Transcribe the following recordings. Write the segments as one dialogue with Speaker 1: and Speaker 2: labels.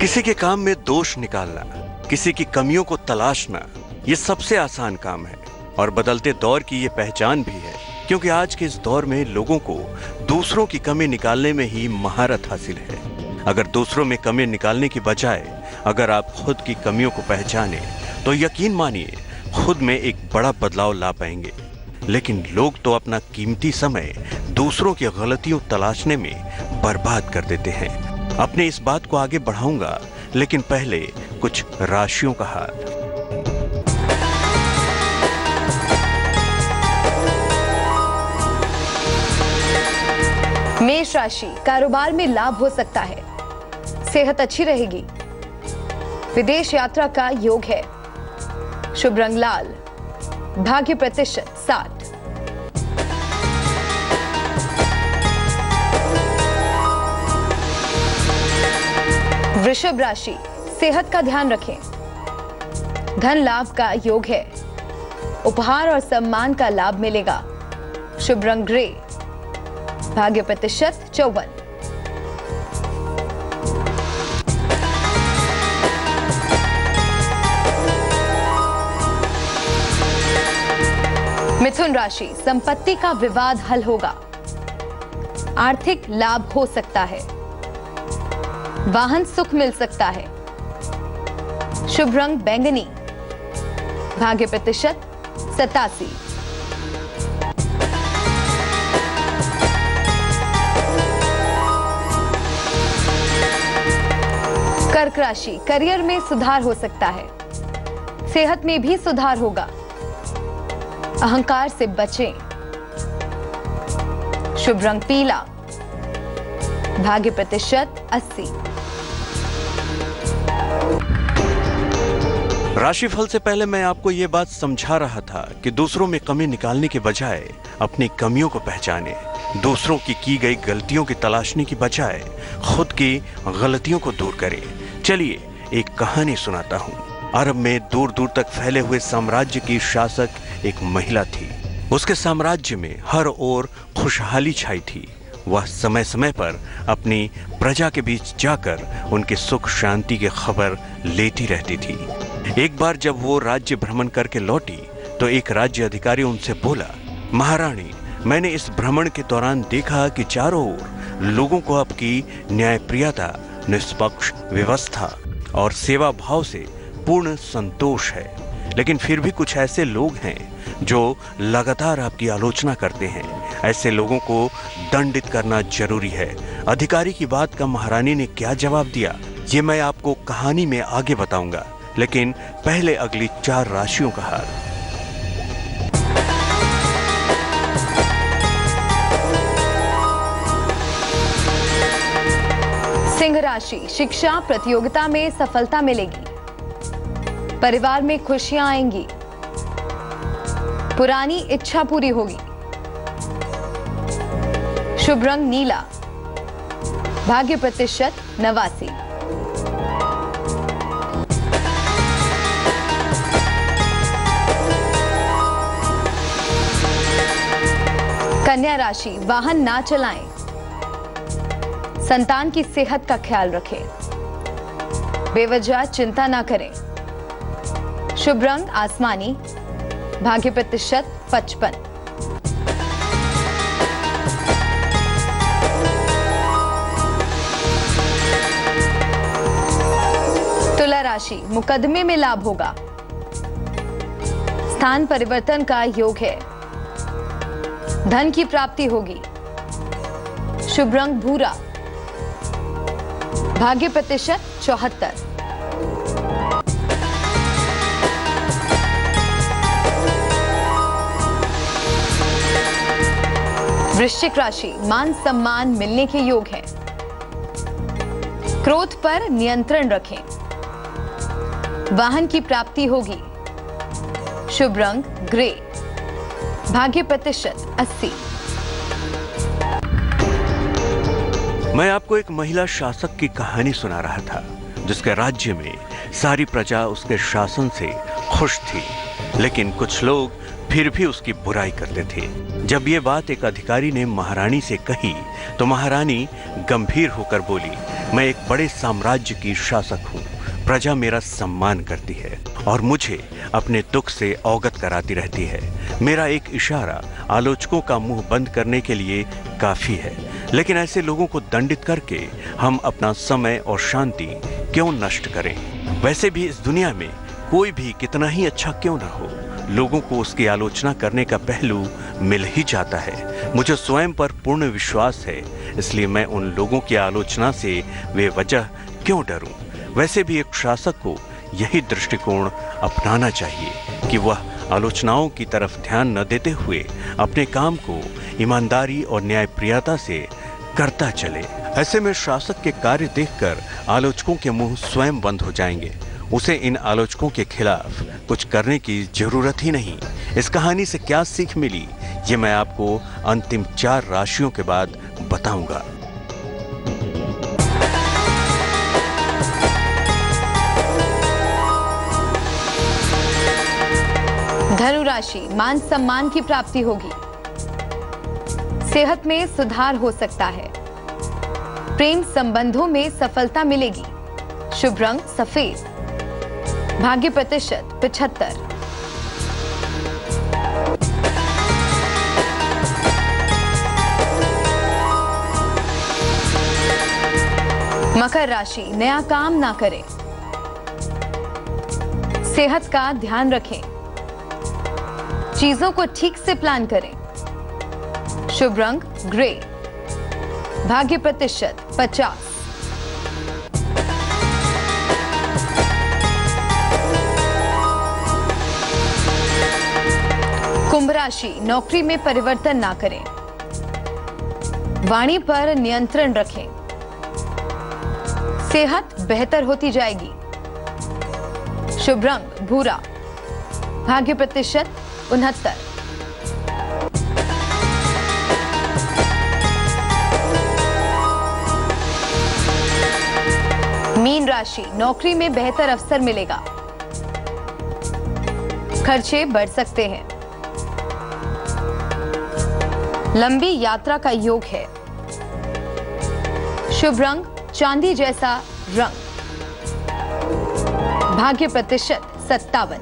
Speaker 1: किसी के काम में दोष निकालना, किसी की कमियों को तलाशना, ये सबसे आसान काम है और बदलते दौर की ये पहचान भी है, क्योंकि आज के इस दौर में लोगों को दूसरों की कमी निकालने में ही महारत हासिल है। अगर दूसरों में कमी निकालने की बजाय अगर आप खुद की कमियों को पहचाने तो यकीन मानिए खुद में एक बड़ा बदलाव ला पाएंगे। लेकिन लोग तो अपना कीमती समय दूसरों की गलतियों तलाशने में बर्बाद कर देते हैं। अपने इस बात को आगे बढ़ाऊंगा, लेकिन पहले कुछ राशियों का हाल।
Speaker 2: मेष राशि, कारोबार में लाभ हो सकता है, सेहत अच्छी रहेगी, विदेश यात्रा का योग है, शुभ रंग लाल, भाग्य प्रतिशत 60। वृषभ राशि, सेहत का ध्यान रखें, धन लाभ का योग है, उपहार और सम्मान का लाभ मिलेगा, शुभ रंग ग्रे, भाग्य प्रतिशत 54। मिथुन राशि, संपत्ति का विवाद हल होगा, आर्थिक लाभ हो सकता है, वाहन सुख मिल सकता है, शुभ रंग बैंगनी, भाग्य प्रतिशत 87। कर्क राशि, करियर में सुधार हो सकता है, सेहत में भी सुधार होगा, अहंकार से बचें, शुभ रंग पीला, भाग्य प्रतिशत 80।
Speaker 1: राशिफल से पहले मैं आपको ये बात समझा रहा था कि दूसरों में कमी निकालने के बजाय अपनी कमियों को पहचाने, दूसरों की गई गलतियों की तलाशने की बजाय खुद की गलतियों को दूर करें। चलिए एक कहानी सुनाता हूँ। अरब में दूर दूर तक फैले हुए साम्राज्य की शासक एक महिला थी। उसके साम्राज्य में हर ओर खुशहाली छाई थी। वह समय समय पर अपनी प्रजा के बीच जाकर उनके सुख शांति की खबर लेती रहती थी। एक बार जब वो राज्य भ्रमण करके लौटी तो एक राज्य अधिकारी उनसे बोला, महारानी, मैंने इस भ्रमण के दौरान देखा कि चारों ओर लोगों को आपकी न्यायप्रियता, निष्पक्ष व्यवस्था और सेवा भाव से पूर्ण संतोष है, लेकिन फिर भी कुछ ऐसे लोग हैं जो लगातार आपकी आलोचना करते हैं। ऐसे लोगों को दंडित करना जरूरी है। अधिकारी की बात का महारानी ने क्या जवाब दिया, ये मैं आपको कहानी में आगे बताऊंगा, लेकिन पहले अगली 4 राशियों का हाल।
Speaker 2: सिंह राशि, शिक्षा प्रतियोगिता में सफलता मिलेगी, परिवार में खुशियां आएंगी, पुरानी इच्छा पूरी होगी, शुभ रंग नीला, भाग्य प्रतिशत 89। कन्या राशि, वाहन ना चलाएं, संतान की सेहत का ख्याल रखें, बेवजह चिंता ना करें, शुभ रंग आसमानी, भाग्य प्रतिशत 55। तुला राशि, मुकदमे में लाभ होगा, स्थान परिवर्तन का योग है, धन की प्राप्ति होगी, शुभ रंग भूरा, भाग्य प्रतिशत 74। वृश्चिक राशि, मान सम्मान मिलने के योग हैं, क्रोध पर नियंत्रण रखें, वाहन की प्राप्ति होगी, शुभ रंग ग्रे, भाग्य प्रतिशत 80।
Speaker 1: मैं आपको एक महिला शासक की कहानी सुना रहा था, जिसके राज्य में सारी प्रजा उसके शासन से खुश थी, लेकिन कुछ लोग फिर भी उसकी बुराई करते थे। जब ये बात एक अधिकारी ने महारानी से कही तो महारानी गंभीर होकर बोली, मैं एक बड़े साम्राज्य की शासक हूँ, प्रजा मेरा सम्मान करती है और मुझे अपने दुख से अवगत कराती रहती है। मेरा एक इशारा आलोचकों का मुंह बंद करने के लिए काफी है, लेकिन ऐसे लोगों को दंडित करके हम अपना समय और शांति क्यों नष्ट करें? वैसे भी इस दुनिया में कोई भी कितना ही अच्छा क्यों ना हो, लोगों को उसकी आलोचना करने का पहलू मिल ही जाता है। मुझे स्वयं पर पूर्ण विश्वास है, इसलिए मैं उन लोगों की आलोचना से बेवजह क्यों डरूं? वैसे भी एक शासक को यही दृष्टिकोण अपनाना चाहिए कि वह आलोचनाओं की तरफ ध्यान न देते हुए अपने काम को ईमानदारी और न्यायप्रियता से करता चले। ऐसे में शासक के कार्य देखकर आलोचकों के मुंह स्वयं बंद हो जाएंगे। उसे इन आलोचकों के खिलाफ कुछ करने की जरूरत ही नहीं। इस कहानी से क्या सीख मिली, ये मैं आपको अंतिम 4 राशियों के बाद बताऊंगा।
Speaker 2: धनु राशि, मान सम्मान की प्राप्ति होगी। सेहत में सुधार हो सकता है। प्रेम संबंधों में सफलता मिलेगी। शुभ रंग सफेद। भाग्य प्रतिशत 75। मकर राशि, नया काम ना करें। सेहत का ध्यान रखें। चीजों को ठीक से प्लान करें। शुभ रंग ग्रे। भाग्य प्रतिशत 50। कुंभ राशि, नौकरी में परिवर्तन ना करें। वाणी पर नियंत्रण रखें। सेहत बेहतर होती जाएगी। शुभ रंग भूरा। भाग्य प्रतिशत 69। मीन राशि, नौकरी में बेहतर अवसर मिलेगा। खर्चे बढ़ सकते हैं। लंबी यात्रा का योग है। शुभ रंग चांदी जैसा रंग। भाग्य प्रतिशत 57।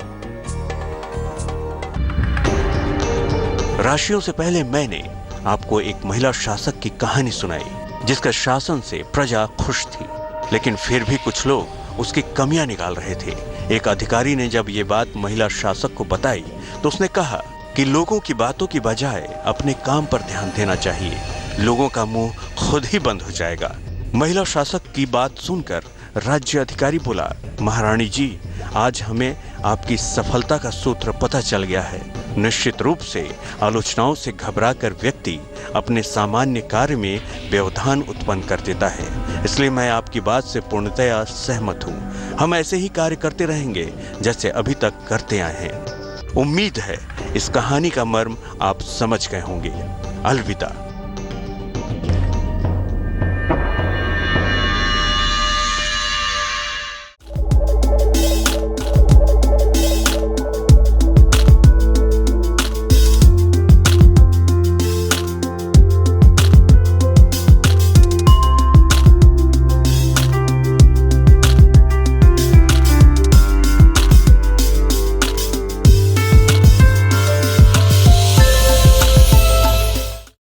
Speaker 1: राशियों से पहले मैंने आपको एक महिला शासक की कहानी सुनाई, जिसका शासन से प्रजा खुश थी, लेकिन फिर भी कुछ लोग उसकी कमियां निकाल रहे थे। एक अधिकारी ने जब ये बात महिला शासक को बताई तो उसने कहा कि लोगों की बातों की बजाय अपने काम पर ध्यान देना चाहिए, लोगों का मुंह खुद ही बंद हो जाएगा। महिला शासक की बात सुनकर राज्य अधिकारी बोला, महारानी जी, आज हमें आपकी सफलता का सूत्र पता चल गया है। निश्चित रूप से आलोचनाओं से घबराकर व्यक्ति अपने सामान्य कार्य में व्यवधान उत्पन्न कर देता है, इसलिए मैं आपकी बात से पूर्णतया सहमत हूँ। हम ऐसे ही कार्य करते रहेंगे जैसे अभी तक करते आए हैं। उम्मीद है इस कहानी का मर्म आप समझ गए होंगे। अलविदा।